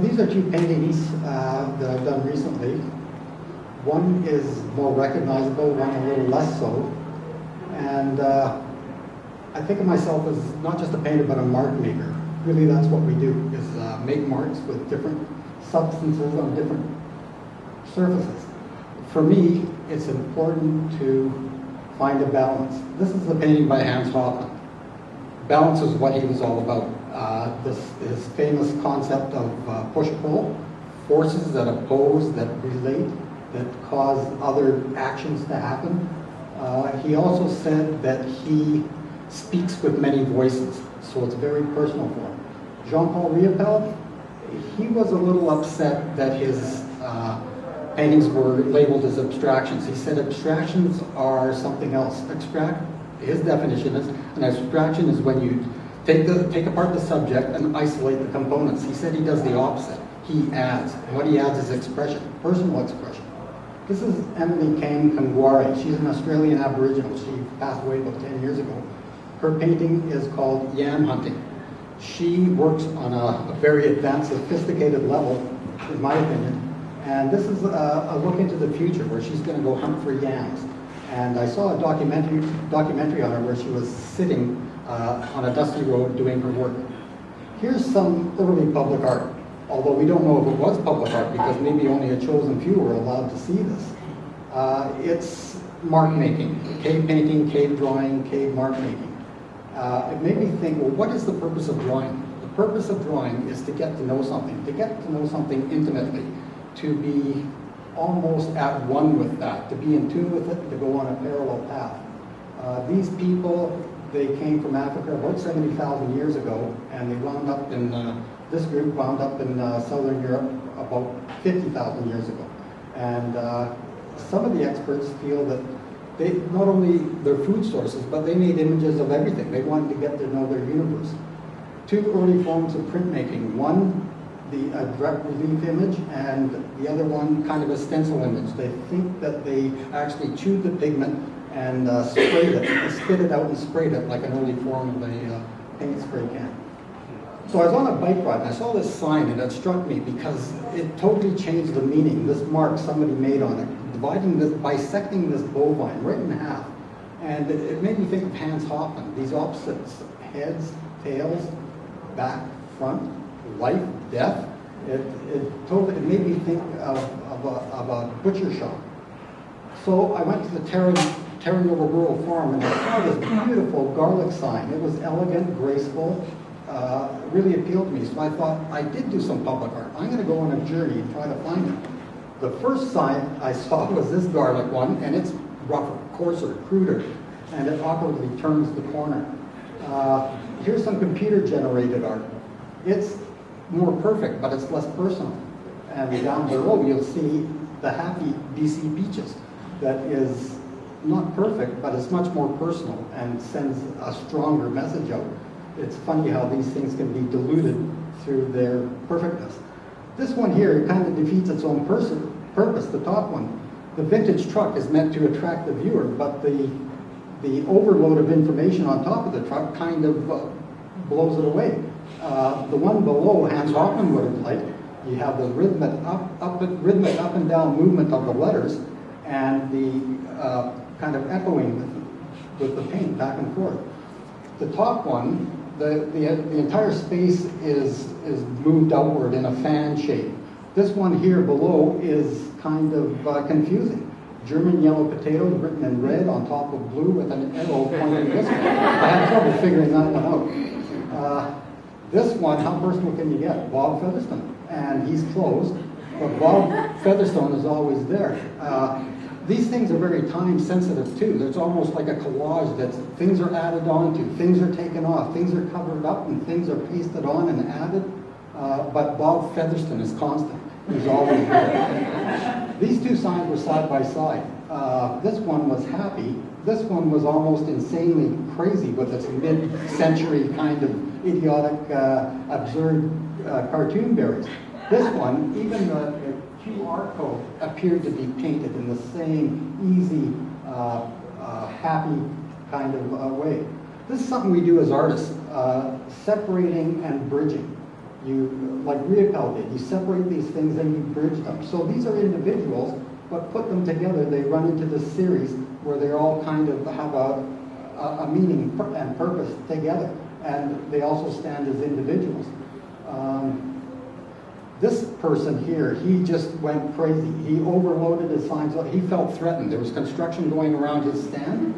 These are two paintings that I've done recently. One is more recognizable, one a little less so. And I think of myself as not just a painter, but a mark maker. Really, that's what we do, is make marks with different substances on different surfaces. For me, it's important to find a balance. This is a painting by Hans Hofmann. Balance is what he was all about. His famous concept of push-pull, forces that oppose, that relate, that cause other actions to happen. He also said that he speaks with many voices, so it's very personal for him. Jean-Paul Riopel, he was a little upset that his paintings were labeled as abstractions. He said abstractions are something else. His definition is, an abstraction is when you take apart the subject and isolate the components. He said he does the opposite. He adds. And what he adds is expression, personal expression. This is Emily Kane Kangware. She's an Australian Aboriginal. She passed away about 10 years ago. Her painting is called Yam Hunting. She works on a very advanced, sophisticated level, in my opinion. And this is a look into the future where she's going to go hunt for yams. And I saw a documentary on her where she was sitting on a dusty road doing her work. Here's some early public art, although we don't know if it was public art because maybe only a chosen few were allowed to see this. It's mark making, cave painting, cave drawing, cave mark making. It made me think, well, what is the purpose of drawing? The purpose of drawing is to get to know something intimately, to be almost at one with that, to be in tune with it, to go on a parallel path. These people, they came from Africa about 70,000 years ago, and they wound up in, this group wound up in Southern Europe about 50,000 years ago. And some of the experts feel that they, not only their food sources, but they made images of everything. They wanted to get to know their universe. Two early forms of printmaking. One, a direct relief image, and the other one kind of a stencil image. They think that they actually chewed the pigment and sprayed it, spit it out and sprayed it like an early form of a paint spray can. So I was on a bike ride and I saw this sign and it struck me because it totally changed the meaning. This mark somebody made on it, bisecting this bovine right in half. And it made me think of Hans Hofmann, these opposites, heads, tails, back, front, life, death. It made me think of a butcher shop. So I went to the Terra Nova Rural Farm and I saw this beautiful garlic sign. It was elegant, graceful, really appealed to me. So I thought, I did do some public art. I'm going to go on a journey and try to find it. The first sign I saw was this garlic one, and it's rougher, coarser, cruder, and it awkwardly turns the corner. Here's some computer-generated art. It's more perfect, but it's less personal. And down below, you'll see the happy BC beaches. That is not perfect, but it's much more personal and sends a stronger message out. It's funny how these things can be diluted through their perfectness. This one here kind of defeats its own purpose, the top one. The vintage truck is meant to attract the viewer, but the overload of information on top of the truck kind of blows it away. The one below, Hans Hofmann would have liked. You have the rhythmic up and down movement of the letters and the kind of echoing with the paint back and forth. The top one, the entire space is moved outward in a fan shape. This one here below is kind of confusing. German yellow potatoes written in red on top of blue with an arrow pointing this way. I had trouble figuring that one out. This one, how personal can you get? Bob Featherstone. And he's closed, but Bob Featherstone is always there. These things are very time sensitive too. There's almost like a collage that things are added on to, things are taken off, things are covered up, and things are pasted on and added. But Bob Featherstone is constant. He's always there. These two signs were side by side. This one was happy. This one was almost insanely crazy with its mid-century kind of idiotic, absurd cartoon berries. This one, even the QR code appeared to be painted in the same easy, happy kind of way. This is something we do as artists, separating and bridging. like Riepel did, you separate these things and you bridge them. So these are individuals, but put them together, they run into this series where they all kind of have a meaning and purpose together. And they also stand as individuals. This person here, he just went crazy. He overloaded his signs. He felt threatened. There was construction going around his stand,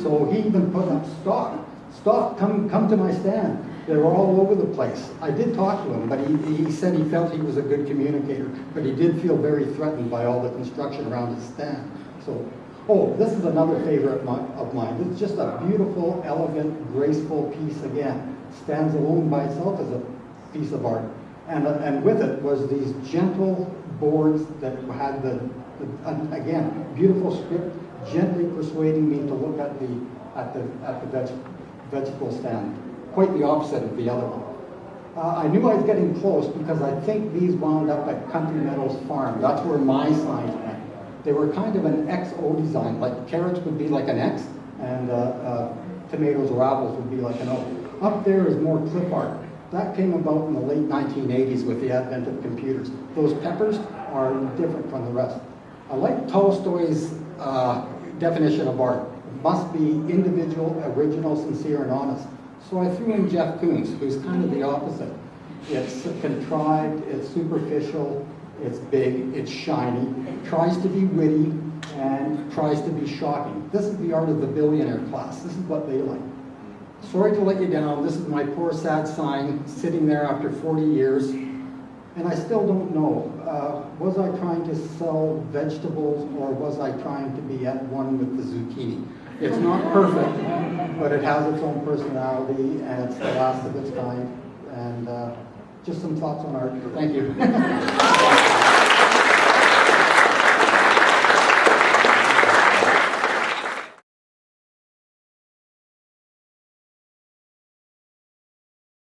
so he even put up, stop, come to my stand. They were all over the place. I did talk to him, but he said he felt he was a good communicator, but he did feel very threatened by all the construction around his stand. So, oh, this is another favorite of mine. It's just a beautiful, elegant, graceful piece again. Stands alone by itself as a piece of art. And with it was these gentle boards that had again, beautiful script, gently persuading me to look at the vegetable stand. Quite the opposite of the other one. I knew I was getting close because I think these wound up at Country Meadows Farm. That's where my signs went. They were kind of an XO design, like carrots would be like an X, and tomatoes or apples would be like an O. Up there is more clip art. That came about in the late 1980s with the advent of computers. Those peppers are different from the rest. I like Tolstoy's definition of art. It must be individual, original, sincere, and honest. So I threw in Jeff Koons, who's kind of the opposite. It's contrived, it's superficial, it's big, it's shiny, it tries to be witty, and tries to be shocking. This is the art of the billionaire class. This is what they like. Sorry to let you down, this is my poor sad sign sitting there after 40 years, and I still don't know. Was I trying to sell vegetables or was I trying to be at one with the zucchini? It's not perfect, but it has its own personality and it's the last of its kind. And just some thoughts on art. Thank you.